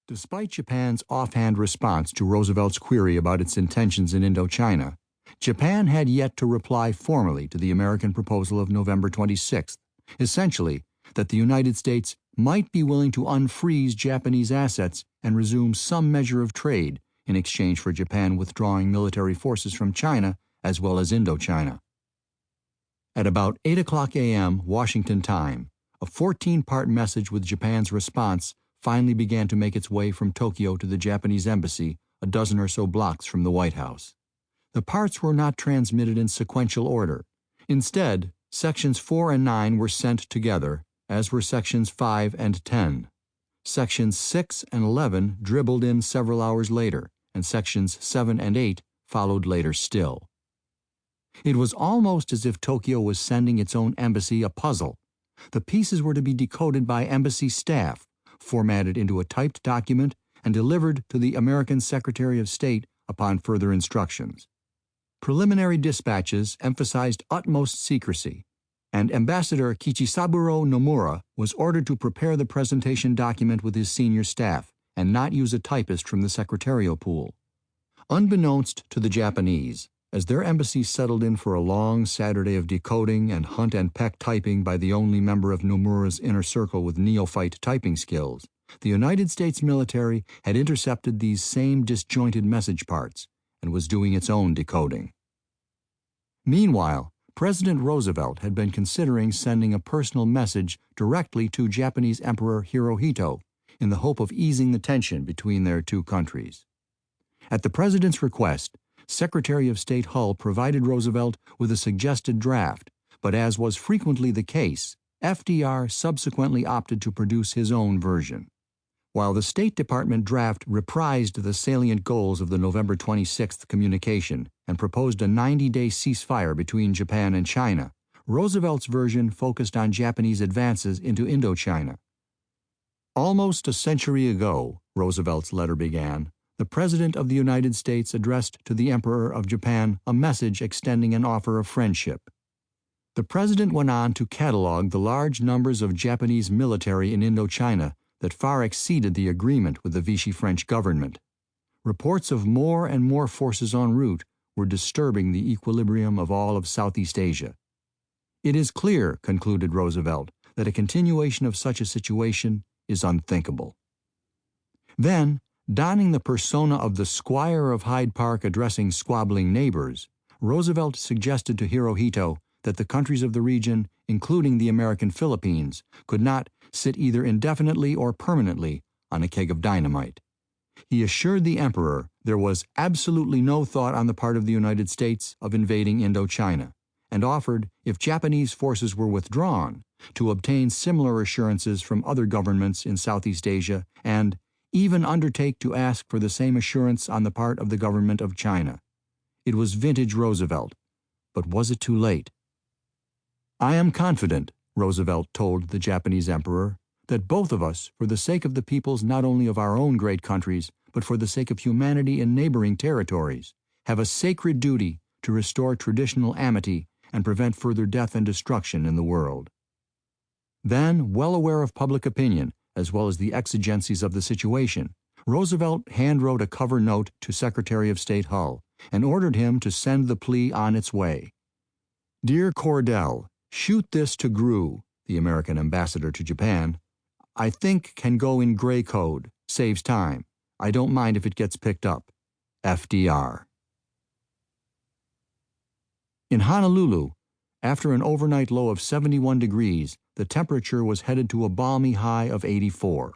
Despite Japan's offhand response to Roosevelt's query about its intentions in Indochina, Japan had yet to reply formally to the American proposal of November 26th, essentially that the United States might be willing to unfreeze Japanese assets and resume some measure of trade in exchange for Japan withdrawing military forces from China as well as Indochina. At about 8 o'clock a.m. Washington time, a 14-part message with Japan's response finally began to make its way from Tokyo to the Japanese embassy a dozen or so blocks from the White House. The parts were not transmitted in sequential order. Instead, sections 4 and 9 were sent together, as were sections 5 and 10. Sections 6 and 11 dribbled in several hours later, and sections 7 and 8 followed later still. It was almost as if Tokyo was sending its own embassy a puzzle. The pieces were to be decoded by embassy staff, formatted into a typed document, and delivered to the American Secretary of State upon further instructions. Preliminary dispatches emphasized utmost secrecy, and Ambassador Kichisaburo Nomura was ordered to prepare the presentation document with his senior staff and not use a typist from the secretarial pool. Unbeknownst to the Japanese, as their embassy settled in for a long Saturday of decoding and hunt and peck typing by the only member of Nomura's inner circle with neophyte typing skills, the United States military had intercepted these same disjointed message parts and was doing its own decoding. Meanwhile, President Roosevelt had been considering sending a personal message directly to Japanese Emperor Hirohito in the hope of easing the tension between their two countries. At the president's request, Secretary of State Hull provided Roosevelt with a suggested draft, but as was frequently the case, FDR subsequently opted to produce his own version. While the State Department draft reprised the salient goals of the November 26th communication and proposed a 90-day ceasefire between Japan and China, Roosevelt's version focused on Japanese advances into Indochina. Almost a century ago, Roosevelt's letter began, the President of the United States addressed to the Emperor of Japan a message extending an offer of friendship. The President went on to catalog the large numbers of Japanese military in Indochina that far exceeded the agreement with the Vichy French government. Reports of more and more forces en route were disturbing the equilibrium of all of Southeast Asia. It is clear, concluded Roosevelt, that a continuation of such a situation is unthinkable. Then, donning the persona of the Squire of Hyde Park addressing squabbling neighbors, Roosevelt suggested to Hirohito that the countries of the region, including the American Philippines, could not sit either indefinitely or permanently on a keg of dynamite. He assured the Emperor there was absolutely no thought on the part of the United States of invading Indochina, and offered, if Japanese forces were withdrawn, to obtain similar assurances from other governments in Southeast Asia and even undertake to ask for the same assurance on the part of the government of China. It was vintage Roosevelt, but was it too late? I am confident, Roosevelt told the Japanese Emperor, that both of us, for the sake of the peoples not only of our own great countries, but for the sake of humanity in neighboring territories, have a sacred duty to restore traditional amity and prevent further death and destruction in the world. Then, well aware of public opinion, as well as the exigencies of the situation, Roosevelt handwrote a cover note to Secretary of State Hull and ordered him to send the plea on its way. Dear Cordell, shoot this to Grew, the American ambassador to Japan. I think can go in gray code, saves time. I don't mind if it gets picked up. FDR. In Honolulu, after an overnight low of 71 degrees, the temperature was headed to a balmy high of 84.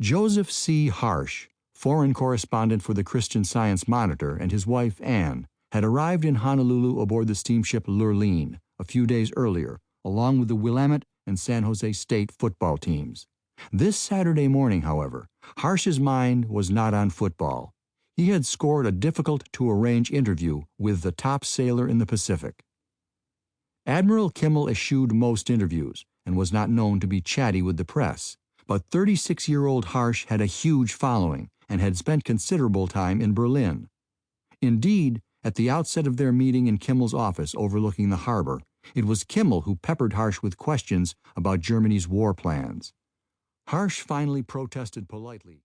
Joseph C. Harsh, foreign correspondent for the Christian Science Monitor, and his wife, Anne, had arrived in Honolulu aboard the steamship Lurleen a few days earlier, along with the Willamette and San Jose State football teams. This Saturday morning, however, Harsh's mind was not on football. He had scored a difficult-to-arrange interview with the top sailor in the Pacific. Admiral Kimmel eschewed most interviews and was not known to be chatty with the press, but 36-year-old Harsh had a huge following and had spent considerable time in Berlin. Indeed, at the outset of their meeting in Kimmel's office overlooking the harbor, it was Kimmel who peppered Harsh with questions about Germany's war plans. Harsh finally protested politely.